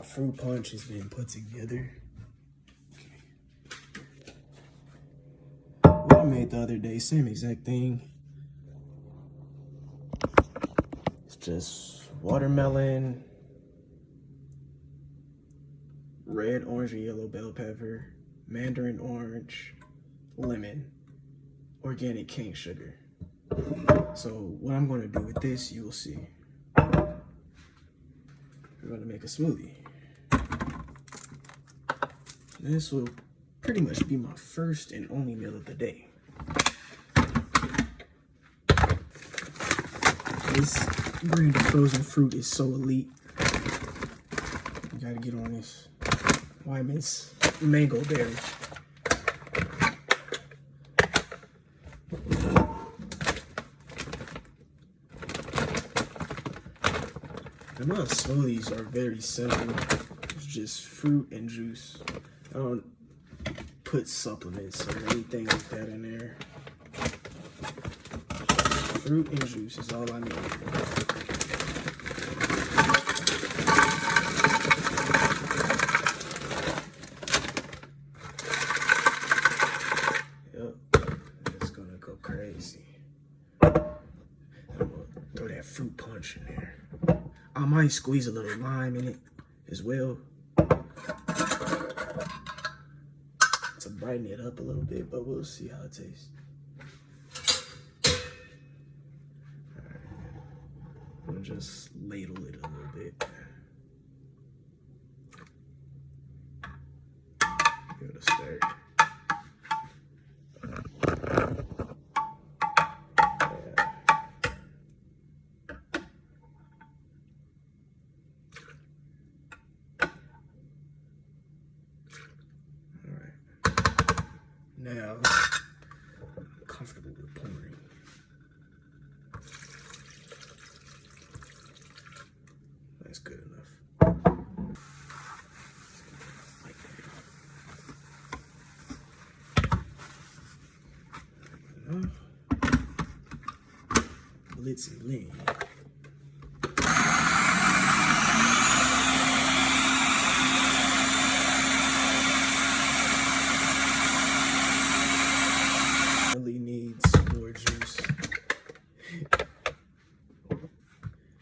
my fruit punch has been put together. What I made the other day, same exact thing. It's just watermelon, red, orange, and yellow bell pepper, mandarin orange, lemon, organic cane sugar. So what I'm going to do with this, you will see. We're going to make a smoothie. This will pretty much be my first and only meal of the day. This brand of frozen fruit is so elite. You gotta get on this. Wyman's mango berry. And my smoothies are very simple. It's just fruit and juice. I don't put supplements or anything like that in there. Fruit and juice is all I need. Yep, it's gonna go crazy. I'm gonna throw that fruit punch in there. I might squeeze a little lime in it as well to brighten it up a little bit, but we'll see how it tastes. I'm gonna just ladle it a little bit. Give it a stir. Now, I'm comfortable with pouring. That's good enough. Like that. Enough. Blitz and lean. Needs more juice.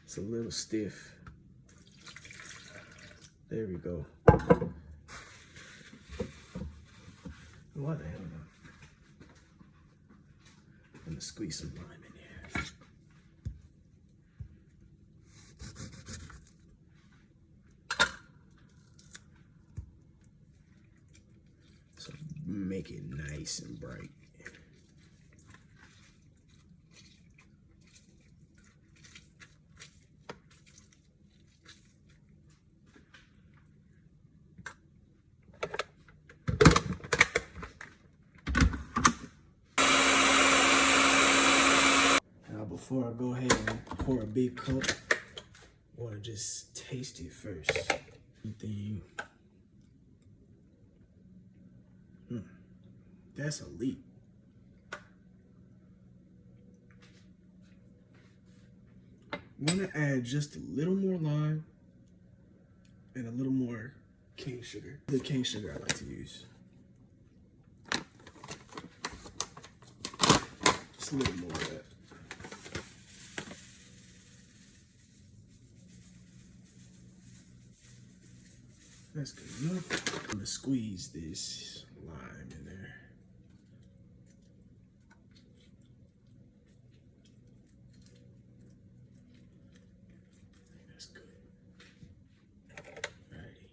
It's a little stiff. There we go. Why the hell not? I'm gonna squeeze some lime in here. So make it nice and bright. Before I go ahead and pour a big cup, I want to just taste it first. That's elite. Want to add just a little more lime and a little more cane sugar. The cane sugar I like to use. Just a little more of that. That's good enough. I'm gonna squeeze this lime in there. That's good. Alrighty.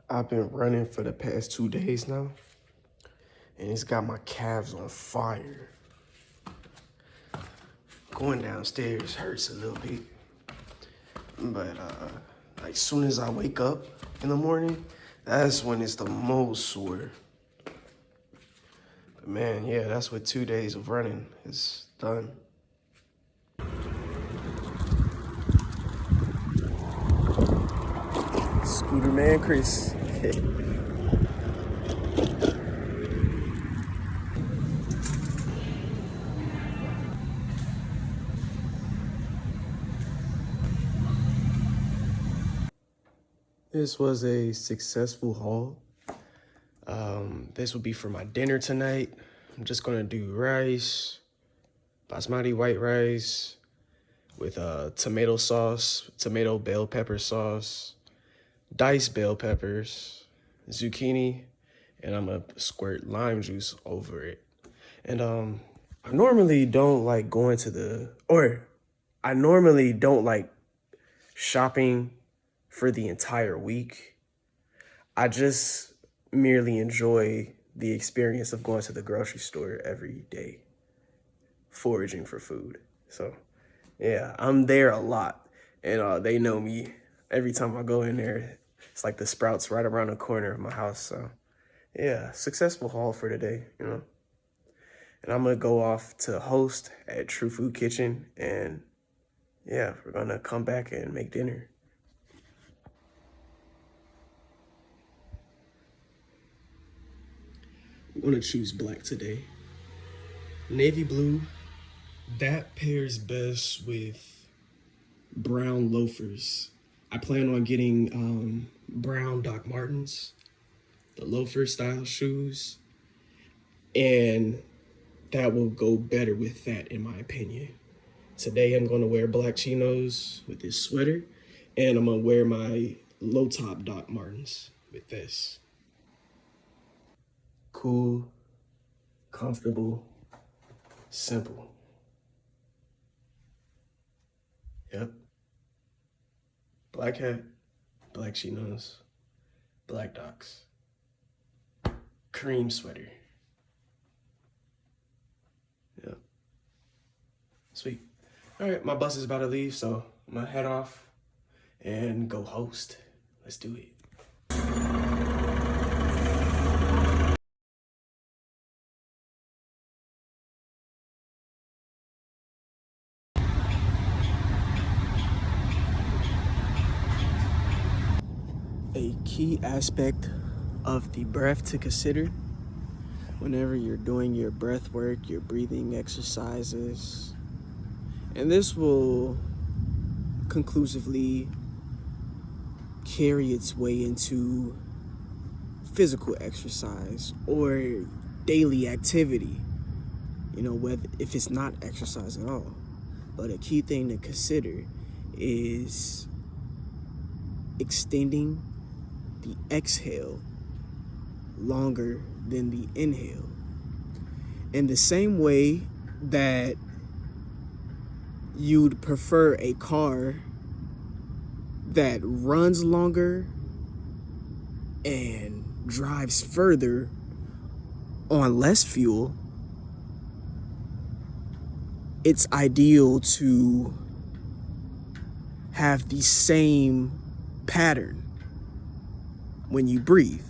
I've been running for the past 2 days now, and it's got my calves on fire. Going downstairs hurts a little bit, but like soon as I wake up in the morning, that's when it's the most sore. But man, yeah, that's what 2 days of running is done. Scooter Man Chris. This was a successful haul. This will be for my dinner tonight. I'm just gonna do rice, basmati white rice with tomato sauce, tomato bell pepper sauce, diced bell peppers, zucchini, and I'm gonna squirt lime juice over it. And I normally don't like going to I normally don't like shopping for the entire week. I just merely enjoy the experience of going to the grocery store every day, foraging for food. So yeah, I'm there a lot, and they know me. Every time I go in there, it's like the Sprouts right around the corner of my house. So yeah, successful haul for today, you know. And I'm gonna go off to host at True Food Kitchen, and yeah, we're gonna come back and make dinner. I'm gonna choose black today. Navy blue, that pairs best with brown loafers. I plan on getting brown Doc Martens, the loafer style shoes, and that will go better with that in my opinion. Today I'm gonna wear black chinos with this sweater, and I'm gonna wear my low top Doc Martens with this. Cool, comfortable, simple. Yep. Black hat, black chinos, black Docs, cream sweater. Yep. Sweet. All right, my bus is about to leave, so I'm gonna head off and go host. Let's do it. A key aspect of the breath to consider whenever you're doing your breath work, your breathing exercises, and this will conclusively carry its way into physical exercise or daily activity, you know, whether if it's not exercise at all. But a key thing to consider is extending the exhale longer than the inhale. In the same way that you'd prefer a car that runs longer and drives further on less fuel, it's ideal to have the same pattern when you breathe.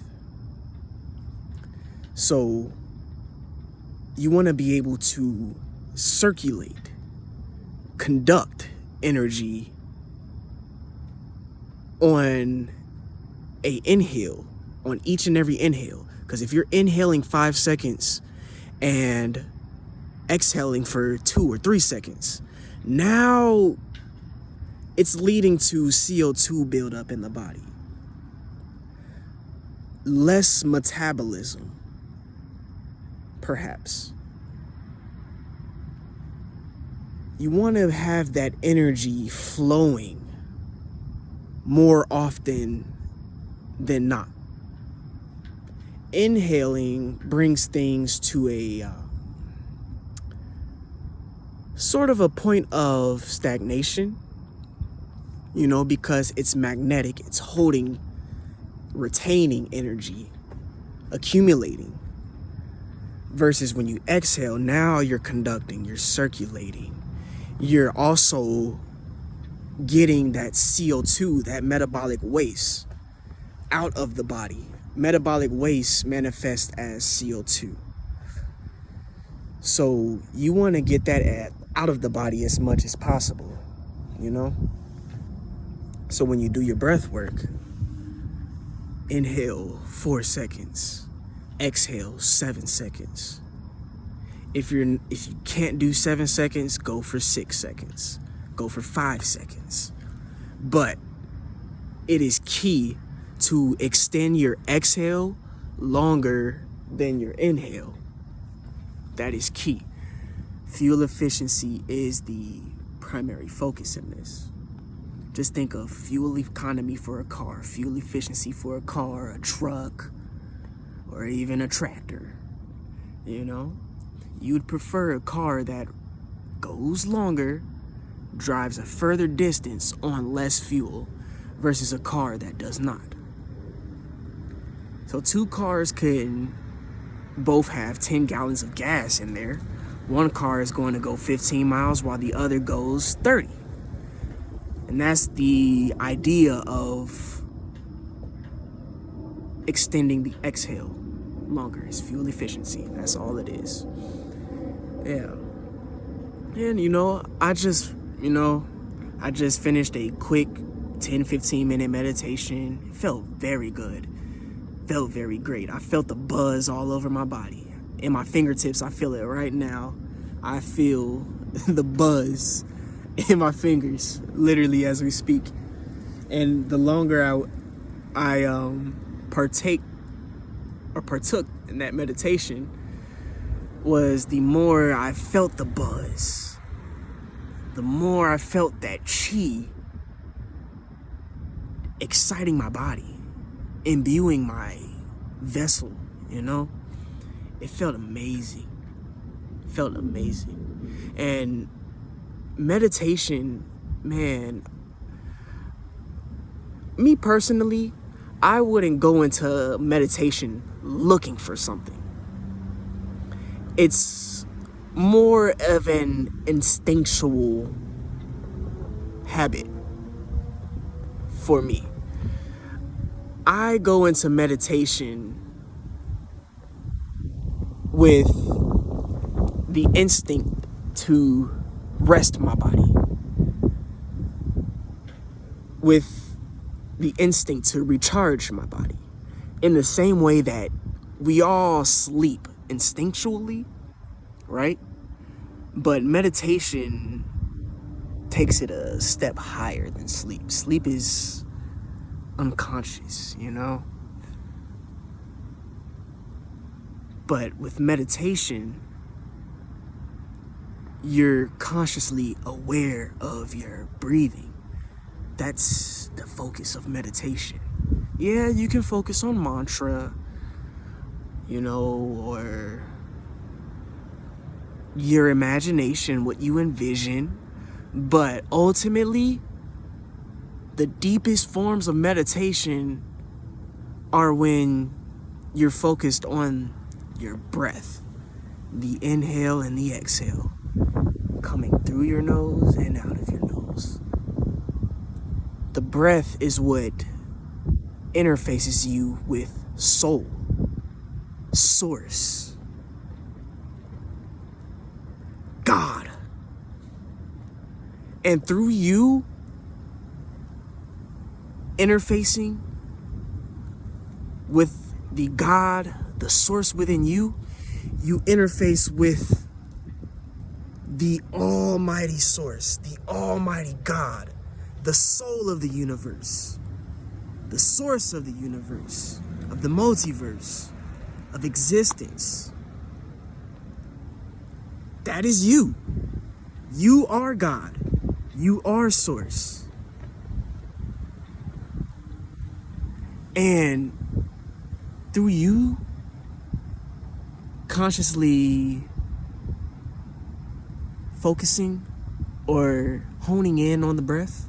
So you want to be able to circulate, conduct energy on a inhale, on each and every inhale. Because if you're inhaling 5 seconds and exhaling for 2 or 3 seconds, now it's leading to CO2 buildup in the body. Less metabolism, perhaps. You want to have that energy flowing more often than not. Inhaling brings things to a sort of a point of stagnation, you know, because it's magnetic, it's holding, retaining energy, accumulating. Versus when you exhale, now you're conducting, you're circulating. You're also getting that CO2, that metabolic waste, out of the body. Metabolic waste manifests as CO2. So you want to get that out of the body as much as possible, you know? So when you do your breath work, inhale 4 seconds, exhale 7 seconds. If you can't do 7 seconds, go for 6 seconds. Go for 5 seconds. But it is key to extend your exhale longer than your inhale. That is key. Fuel efficiency is the primary focus in this. Just think of fuel economy for a car, fuel efficiency for a car, a truck, or even a tractor. You know, you'd prefer a car that goes longer, drives a further distance on less fuel versus a car that does not. So 2 cars can both have 10 gallons of gas in there. One car is going to go 15 miles while the other goes 30. And that's the idea of extending the exhale longer. It's fuel efficiency. That's all it is. Yeah. And I just finished a quick 10-15 minute meditation. It felt very good. Felt very great. I felt the buzz all over my body. In my fingertips, I feel it right now. I feel the buzz in my fingers, literally as we speak. And the longer I partook in that meditation, was the more I felt the buzz, the more I felt that chi exciting my body, imbuing my vessel, It felt amazing. And meditation, man, me personally, I wouldn't go into meditation looking for something. It's more of an instinctual habit for me. I go into meditation with the instinct to rest my body, with the instinct to recharge my body, in the same way that we all sleep instinctually, right? But meditation takes it a step higher than sleep. Sleep is unconscious, But with meditation, you're consciously aware of your breathing. That's the focus of meditation. Yeah, you can focus on mantra, or your imagination, what you envision. But ultimately, the deepest forms of meditation are when you're focused on your breath, the inhale and the exhale, coming through your nose and out of your nose. The breath is what interfaces you with soul, source, God. And through you interfacing with the God, the source within you, you interface with the almighty source, the almighty God, the soul of the universe, the source of the universe, of the multiverse, of existence. That is you. You are God. You are source. And through you consciously focusing or honing in on the breath,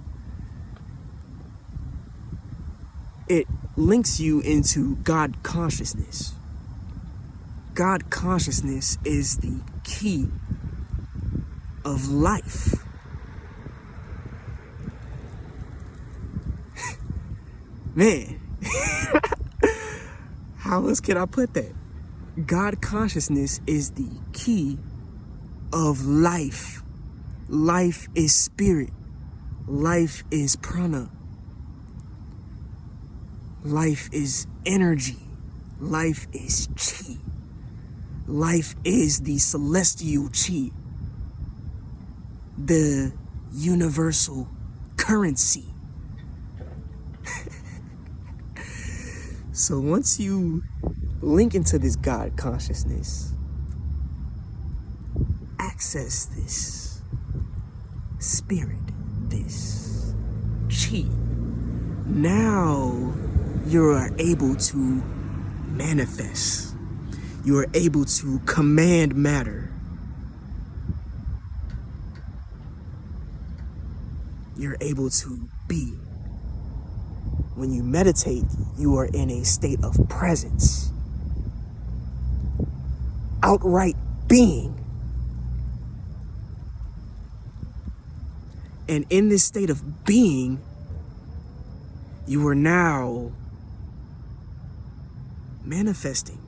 it links you into God consciousness. God consciousness is the key of life. Man, how else can I put that? God consciousness is the key of life. Life is spirit. Life is prana. Life is energy. Life is chi. Life is the celestial chi, the universal currency. So once you link into this God consciousness, access this spirit, this chi, now you are able to manifest. You are able to command matter. You're able to be. When you meditate, you are in a state of presence. Outright being. And in this state of being, you are now manifesting.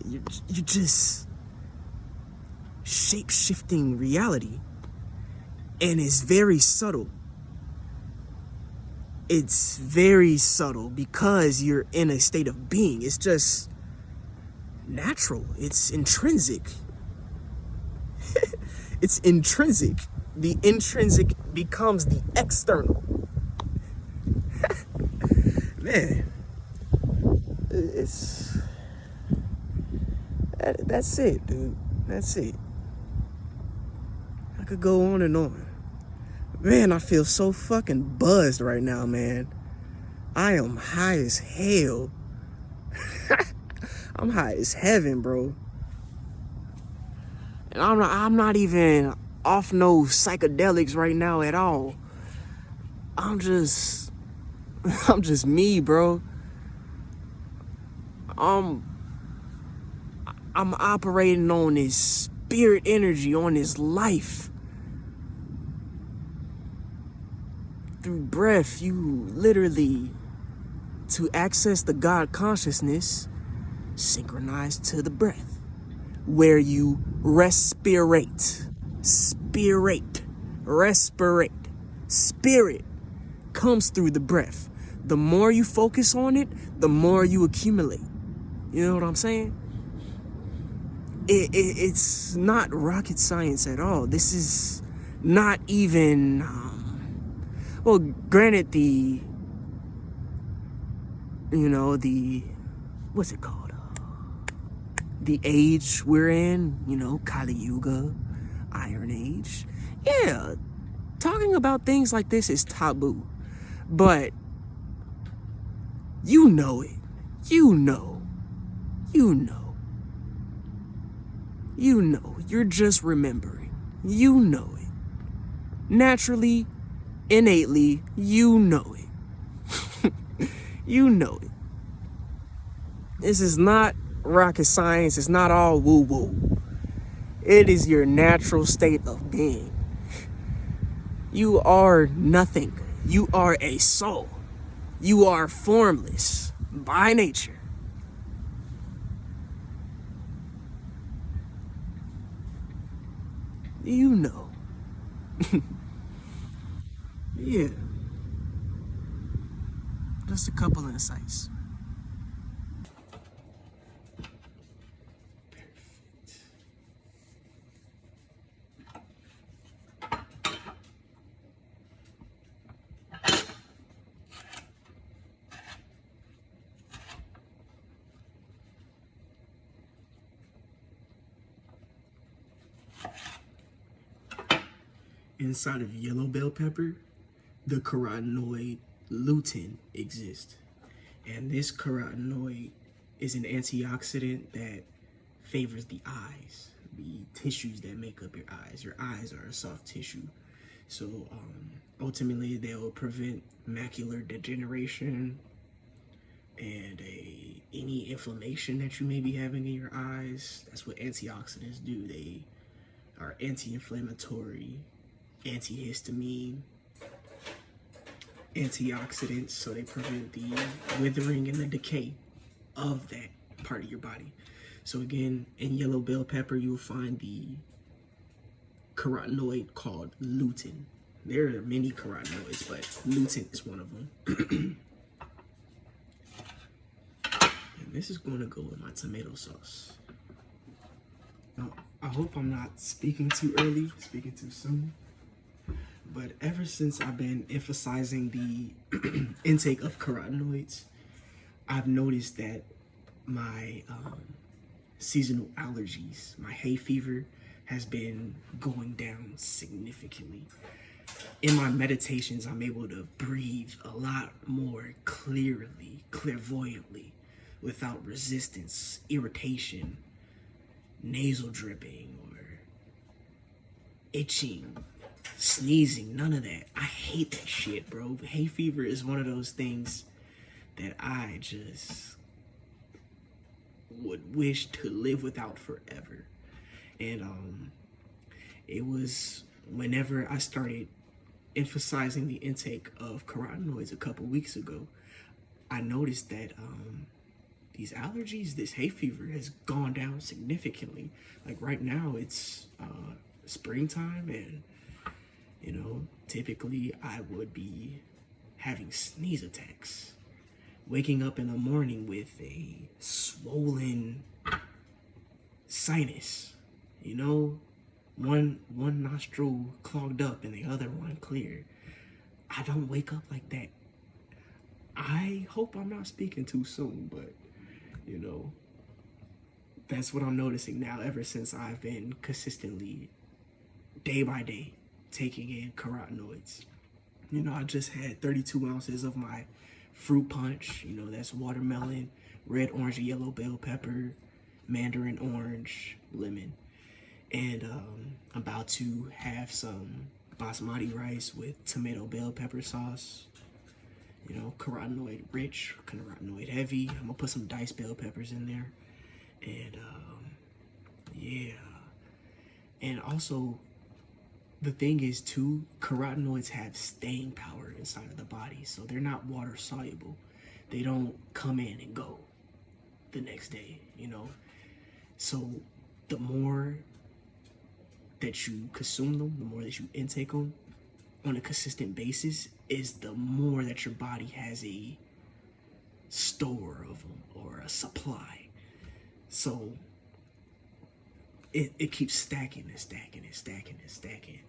You're just shape-shifting reality. And it's very subtle. It's very subtle because you're in a state of being. It's just natural. It's intrinsic. It's intrinsic. The intrinsic becomes the external. Man, that's it, dude. That's it. I could go on and on. Man, I feel so fucking buzzed right now, man. I am high as hell. I'm high as heaven, bro. And I'm not even off no psychedelics right now at all. I'm just me, bro. I'm operating on this spirit energy, on this life. Through breath, you literally, to access the God consciousness, synchronize to the breath, where you respirate. Spirit comes through the breath. The more you focus on it, the more you accumulate. You know what I'm saying? It's not rocket science at all. This is not even, well, granted what's it called? The age we're in, Kali Yuga, Iron Age. Yeah, talking about things like this is taboo. But you know it. You know. You're just remembering. You know it. Naturally, innately, you know it. You know it. This is not rocket science. It's not all woo-woo. It is your natural state of being. You are nothing. You are a soul. You are formless by nature. You know. Yeah. Just a couple insights. Inside of yellow bell pepper, the carotenoid lutein exists. And this carotenoid is an antioxidant that favors the eyes, the tissues that make up your eyes. Your eyes are a soft tissue. So ultimately, they'll prevent macular degeneration, and any inflammation that you may be having in your eyes. That's what antioxidants do. They are anti-inflammatory, antihistamine, antioxidants, so they prevent the withering and the decay of that part of your body. So again, in yellow bell pepper, you'll find the carotenoid called lutein. There are many carotenoids, but lutein is one of them. And this is going to go with my tomato sauce. Now, I hope I'm not speaking too early, speaking too soon. But ever since I've been emphasizing the intake of carotenoids, I've noticed that my seasonal allergies, my hay fever, has been going down significantly. In my meditations, I'm able to breathe a lot more clearly, clairvoyantly, without resistance, irritation, nasal dripping, or itching, sneezing, none of that. I hate that shit, bro. Hay fever is one of those things that I just would wish to live without forever. And it was whenever I started emphasizing the intake of carotenoids a couple weeks ago, I noticed that these allergies, this hay fever has gone down significantly. Like right now it's springtime, and you know, typically I would be having sneeze attacks, waking up in the morning with a swollen sinus, you know, one nostril clogged up and the other one clear. I don't wake up like that. I hope I'm not speaking too soon, but you know, that's what I'm noticing now ever since I've been consistently, day by day, taking in carotenoids. You know, I just had 32 ounces of my fruit punch. You know, that's watermelon, red, orange, and yellow bell pepper, mandarin orange, lemon. And I'm about to have some basmati rice with tomato bell pepper sauce. You know, carotenoid rich, carotenoid heavy. I'm gonna put some diced bell peppers in there. And yeah. And also, the thing is too, carotenoids have staying power inside of the body. So they're not water soluble. They don't come in and go the next day, you know. So the more that you consume them, the more that you intake them on a consistent basis, is the more that your body has a store of them or a supply. So it keeps stacking and stacking and stacking and stacking.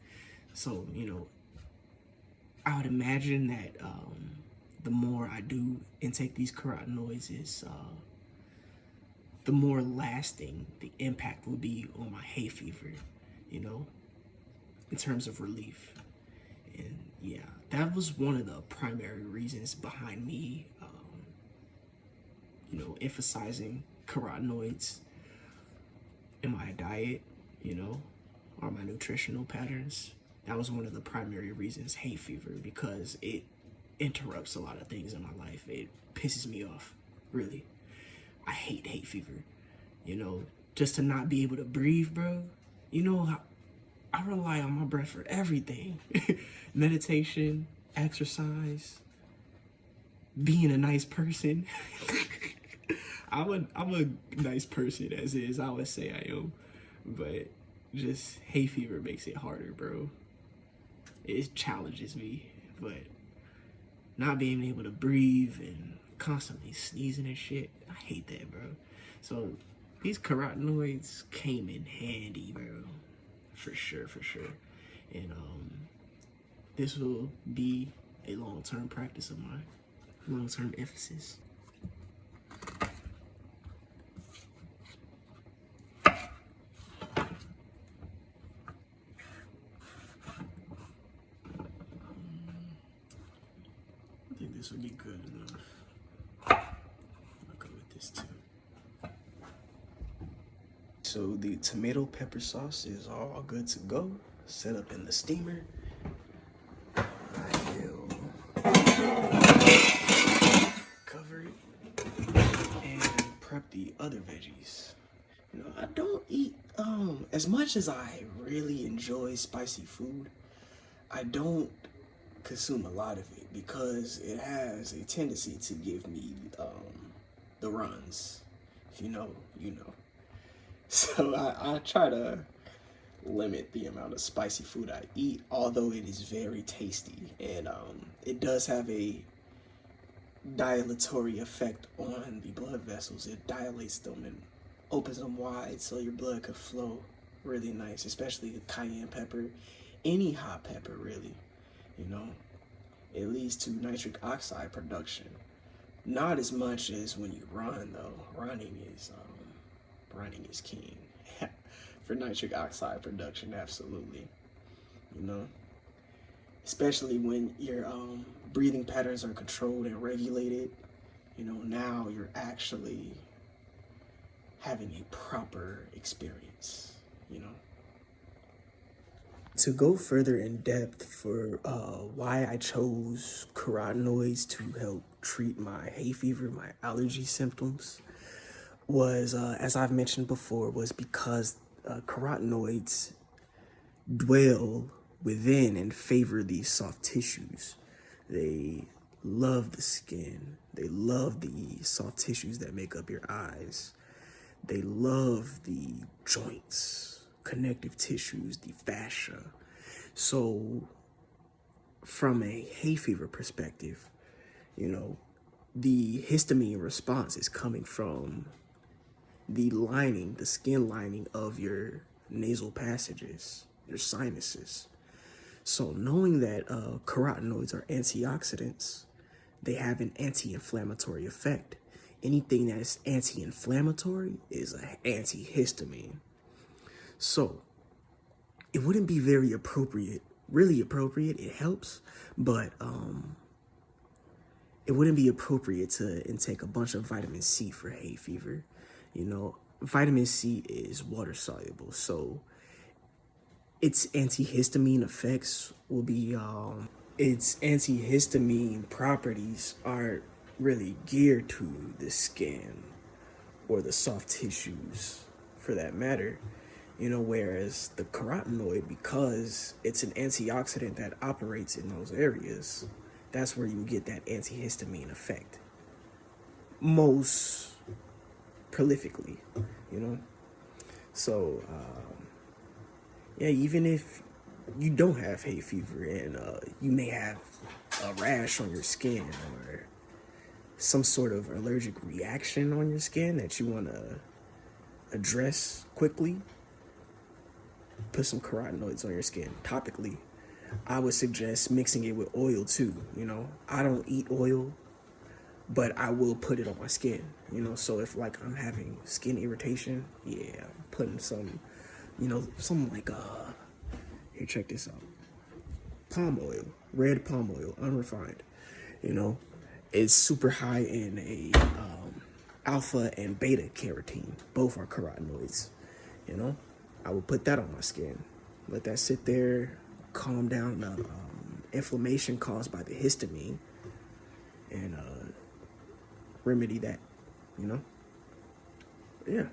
So, you know, I would imagine that the more I do intake these carotenoids is the more lasting the impact will be on my hay fever, you know, in terms of relief. And yeah, that was one of the primary reasons behind me, you know, emphasizing carotenoids in my diet, you know, or my nutritional patterns. That was one of the primary reasons, hay fever, because it interrupts a lot of things in my life. It pisses me off, really. I hate hay fever, you know, just to not be able to breathe, bro. You know, I rely on my breath for everything. Meditation, exercise, being a nice person. I'm a nice person as is, I would say I am. But just hay fever makes it harder, bro. It challenges me. But not being able to breathe and constantly sneezing and shit, I hate that, bro. So these carotenoids came in handy, bro. For sure, for sure. And this will be a long-term practice of mine, long-term emphasis. I think this will be good enough. I'll go with this too. So the tomato pepper sauce is all good to go. Set up in the steamer. I will cover it. You know, I don't eat as much as I really enjoy spicy food. I don't consume a lot of it because it has a tendency to give me the runs. If you know, you know. So I try to limit the amount of spicy food I eat, although it is very tasty, and it does have a dilatory effect on the blood vessels. It dilates them and opens them wide so your blood could flow really nice, especially the cayenne pepper, any hot pepper really, you know. It leads to nitric oxide production. Not as much as when you run though. Running is king. For nitric oxide production, absolutely. You know, especially when your breathing patterns are controlled and regulated. You know, now you're actually having a proper experience. You know. To go further in depth for why I chose carotenoids to help treat my hay fever, my allergy symptoms, was, as I've mentioned before, was because carotenoids dwell within and favor these soft tissues. They love the skin. They love the soft tissues that make up your eyes. They love the joints, connective tissues, the fascia. So from a hay fever perspective, you know, the histamine response is coming from the lining, the skin lining of your nasal passages, your sinuses. So knowing that carotenoids are antioxidants, they have an anti-inflammatory effect. Anything that is anti-inflammatory is an antihistamine. So it wouldn't be very appropriate, really appropriate, it helps, but it wouldn't be appropriate to intake a bunch of vitamin C for hay fever. You know, vitamin C is water soluble, so its antihistamine effects will be, its antihistamine properties aren't really geared to the skin or the soft tissues for that matter. You know, whereas the carotenoid, because it's an antioxidant that operates in those areas, that's where you get that antihistamine effect most prolifically, you know. So yeah, even if you don't have hay fever and you may have a rash on your skin or some sort of allergic reaction on your skin that you want to address quickly, put some carotenoids on your skin topically. I would suggest mixing it with oil too. You know, I don't eat oil, but I will put it on my skin. You know, so if like I'm having skin irritation, yeah, I'm putting some, you know, something like here, check this out. Palm oil, red palm oil, unrefined. You know, it's super high in a alpha and beta carotene. Both are carotenoids. You know, I would put that on my skin, let that sit there, calm down the inflammation caused by the histamine, and remedy that, you know? Yeah.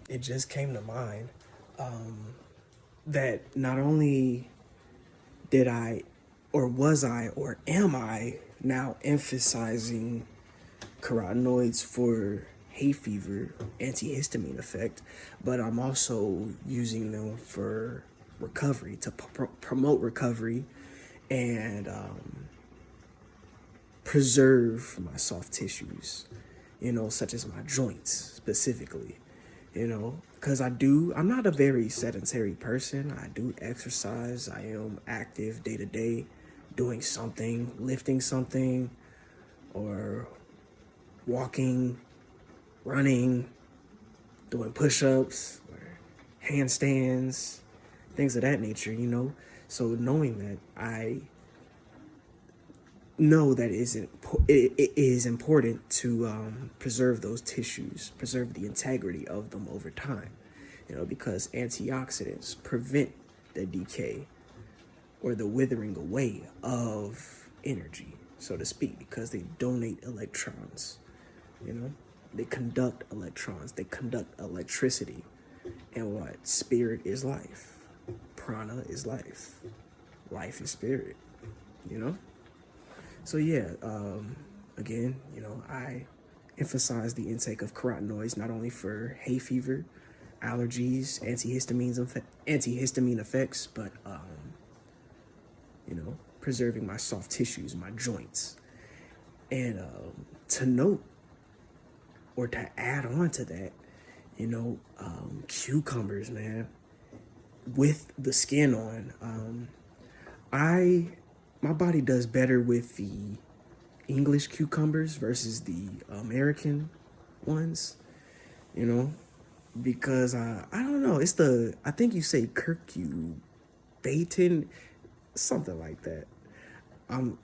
it just came to mind that not only did I, or was I, or am I now emphasizing carotenoids for hay fever antihistamine effect, but I'm also using them for recovery, to promote recovery and preserve my soft tissues, such as my joints specifically, because I'm not a very sedentary person. I do exercise. I am active day to day, doing something, lifting something, or walking, running, doing push-ups, or handstands, things of that nature, So knowing that, I know that it is important to preserve those tissues, preserve the integrity of them over time, because antioxidants prevent the decay or the withering away of energy, so to speak, because they donate electrons, they conduct electrons, they conduct electricity. And what? Spirit is life. Prana is life. Life is spirit, So yeah, again, I emphasize the intake of carotenoids not only for hay fever, allergies, antihistamine effects, but preserving my soft tissues, my joints. And to note, or to add on to that, cucumbers, man, with the skin on, my body does better with the English cucumbers versus the American ones, because I don't know, I think you say curcubatin, something like that. I'm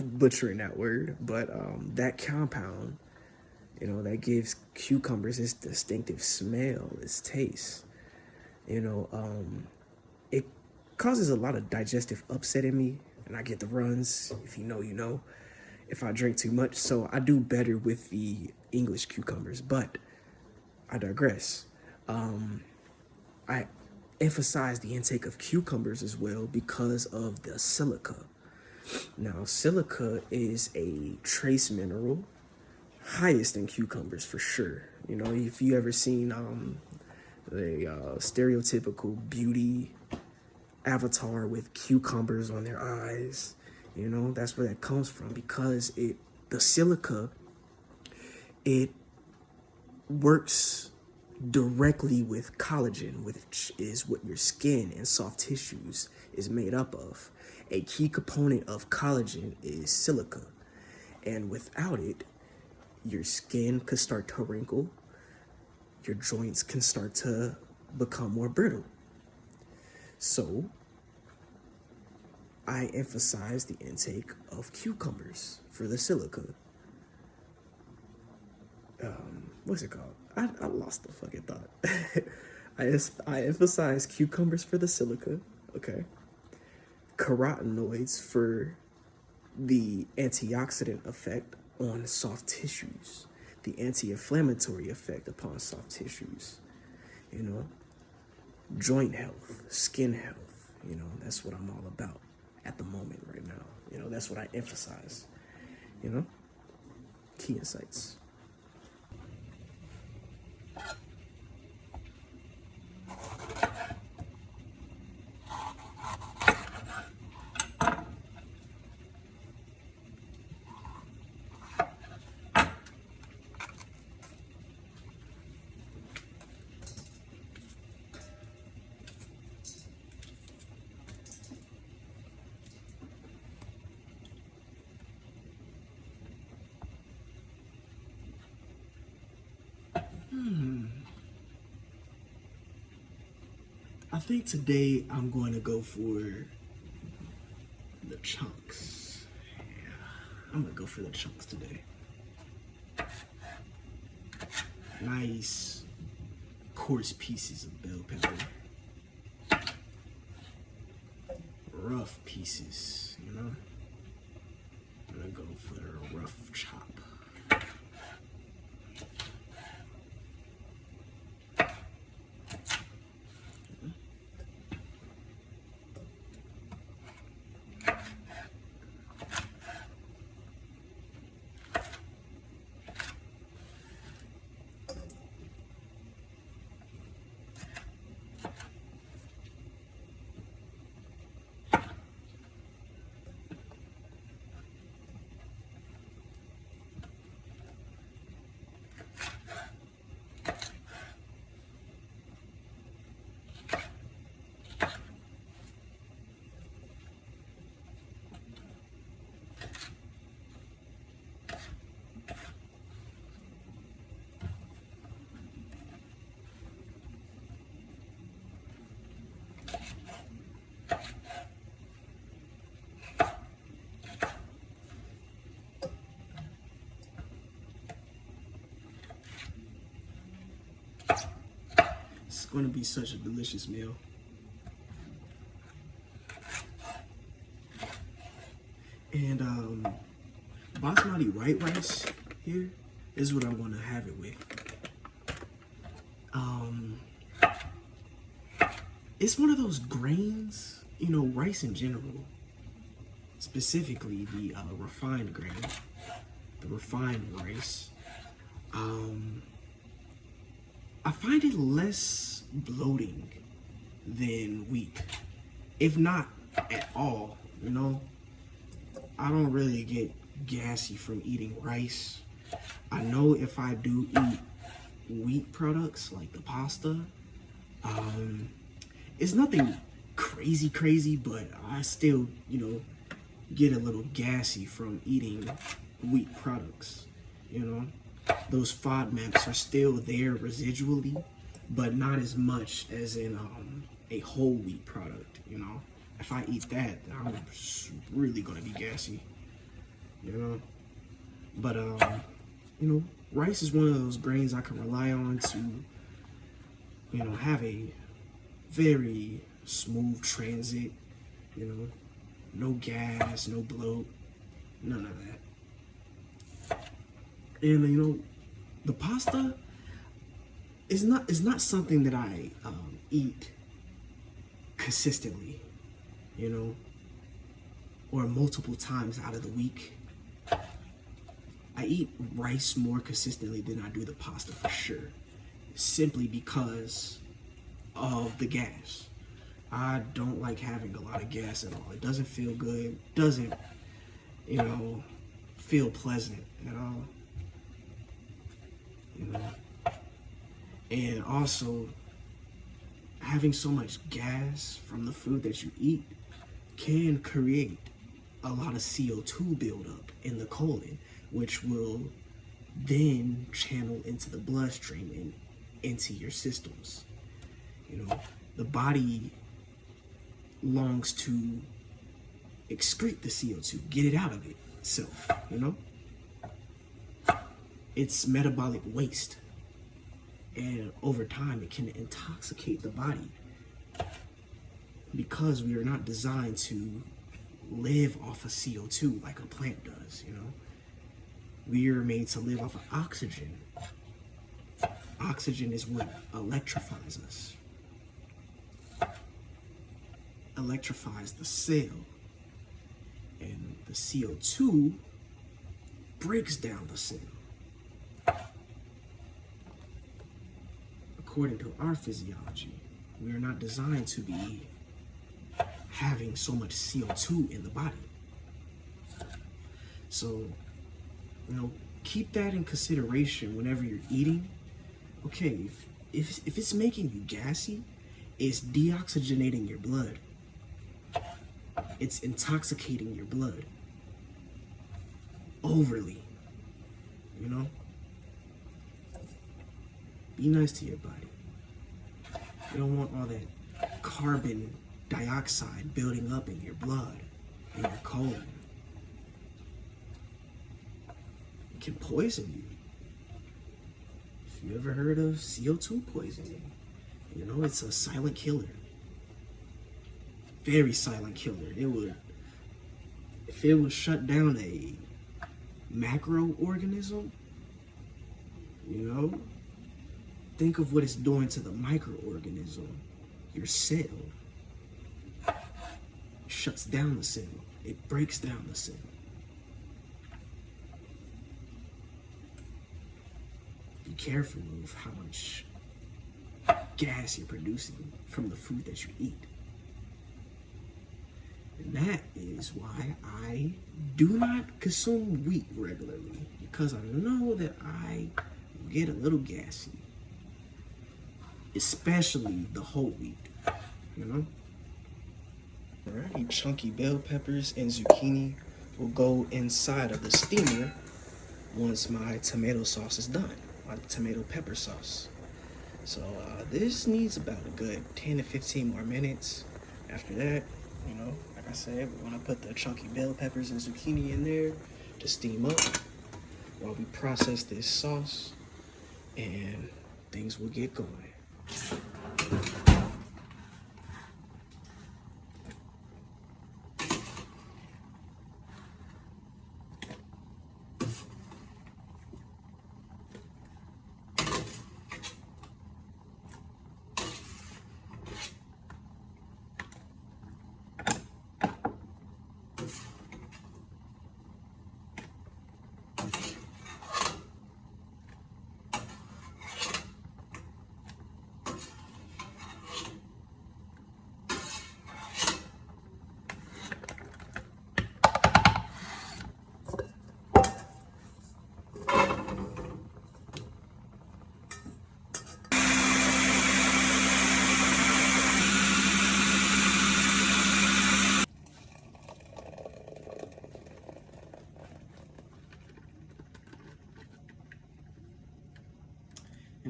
butchering that word, but that compound, that gives cucumbers its distinctive smell, its taste, it causes a lot of digestive upset in me, and I get the runs. If you know, you know. If I drink too much, so I do better with the English cucumbers, but I digress. I emphasize the intake of cucumbers as well because of the silica. Now, silica is a trace mineral, highest in cucumbers for sure. If you ever seen the stereotypical beauty avatar with cucumbers on their eyes, that's where that comes from, because the silica, it works directly with collagen, which is what your skin and soft tissues is made up of. A key component of collagen is silica, and without it, your skin could start to wrinkle, your joints can start to become more brittle. So I emphasize the intake of cucumbers for the silica. What's it called? I lost the fucking thought. I emphasize cucumbers for the silica, okay? Carotenoids for the antioxidant effect on soft tissues, the anti-inflammatory effect upon soft tissues, joint health, skin health, that's what I'm all about at the moment right now. That's what I emphasize, key insights. I think today I'm going to go for the chunks. Yeah, I'm going to go for the chunks today. Nice, coarse pieces of bell pepper. Rough pieces, I'm going to go for a rough chop. going to be such a delicious meal. And basmati white rice here is what I want to have it with. It's one of those grains, you know, rice in general, specifically the refined grain, the refined rice. I find it less bloating than wheat, if not at all, you know. I don't really get gassy from eating rice. I know if I do eat wheat products like the pasta, it's nothing crazy, but I still, you know, get a little gassy from eating wheat products, you know. Those FODMAPs are still there residually, but not as much as in a whole wheat product, you know. If I eat that, I'm really gonna be gassy, you know. But you know, rice is one of those grains I can rely on to, you know, have a very smooth transit, you know, no gas, no bloat, none of that. And you know, the pasta is not something that I eat consistently, you know, or multiple times out of the week. I eat rice more consistently than I do the pasta for sure, simply because of the gas. I don't like having a lot of gas at all. It doesn't feel good, doesn't, you know, feel pleasant at all, you know. And also, having so much gas from the food that you eat can create a lot of CO2 buildup in the colon, which will then channel into the bloodstream and into your systems. You know, the body longs to excrete the CO2, get it out of itself, you know? It's metabolic waste. And over time, it can intoxicate the body because we are not designed to live off of CO2 like a plant does, you know? We are made to live off of oxygen. Oxygen is what electrifies us. Electrifies the cell. And the CO2 breaks down the cell. According to our physiology, we are not designed to be having so much CO2 in the body. So, you know, keep that in consideration whenever you're eating. Okay, if it's making you gassy, it's deoxygenating your blood. It's intoxicating your blood overly, you know? Be nice to your body. You don't want all that carbon dioxide building up in your blood, in your colon. It can poison you. If you ever heard of CO2 poisoning, you know, it's a silent killer. Very silent killer. If it would shut down a macroorganism, you know, think of what it's doing to the microorganism, your cell. It shuts down the cell. It breaks down the cell. Be careful of how much gas you're producing from the food that you eat. And that is why I do not consume wheat regularly, because I know that I get a little gassy. Especially the whole wheat, you know? Alrighty, chunky bell peppers and zucchini will go inside of the steamer once my tomato sauce is done, my tomato pepper sauce. So this needs about a good 10 to 15 more minutes. After that, you know, like I said, we're gonna put the chunky bell peppers and zucchini in there to steam up while we process this sauce, and things will get going.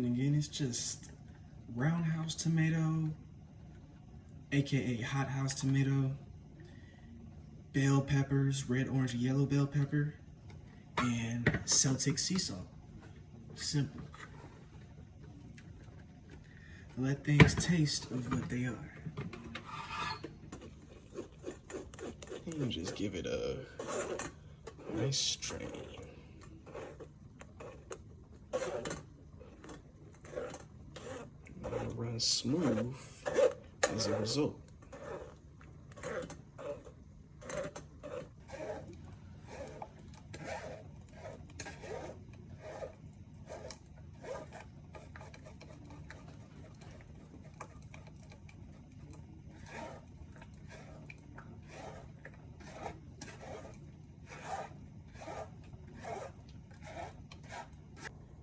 And again, it's just roundhouse tomato, aka hothouse tomato, bell peppers, red, orange, yellow bell pepper, and Celtic sea salt. Simple. Let things taste of what they are. And just give it a nice strain. And it'll run smooth as a result.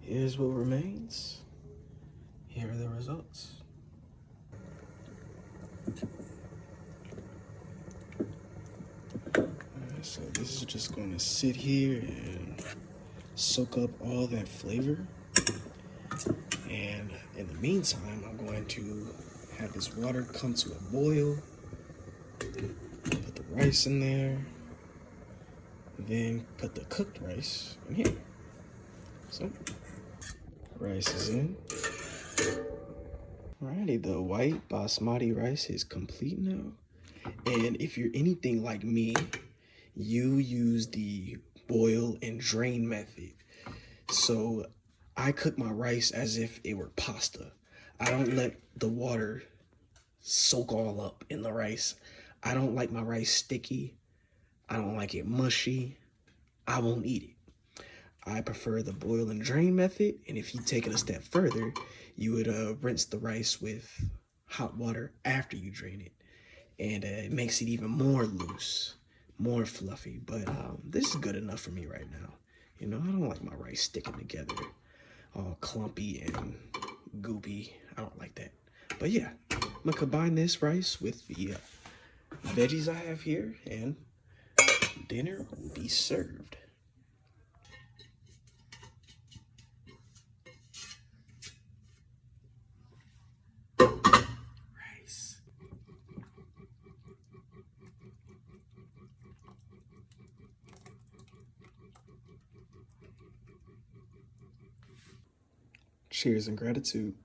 Here's what remains. Here are the results. Alright, so this is just going to sit here and soak up all that flavor. And in the meantime, I'm going to have this water come to a boil. Put the rice in there. Then put the cooked rice in here. So, rice is in. Alrighty, the white basmati rice is complete now. And if you're anything like me, you use the boil and drain method. So I cook my rice as if it were pasta. I don't let the water soak all up in the rice. I don't like my rice sticky. I don't like it mushy. I won't eat it. I prefer the boil and drain method, and if you take it a step further, you would rinse the rice with hot water after you drain it, and it makes it even more loose, more fluffy. But this is good enough for me right now. You know, I don't like my rice sticking together, all clumpy and goopy. I don't like that. But yeah, I'm gonna combine this rice with the veggies I have here, and dinner will be served. Rice. Cheers and gratitude.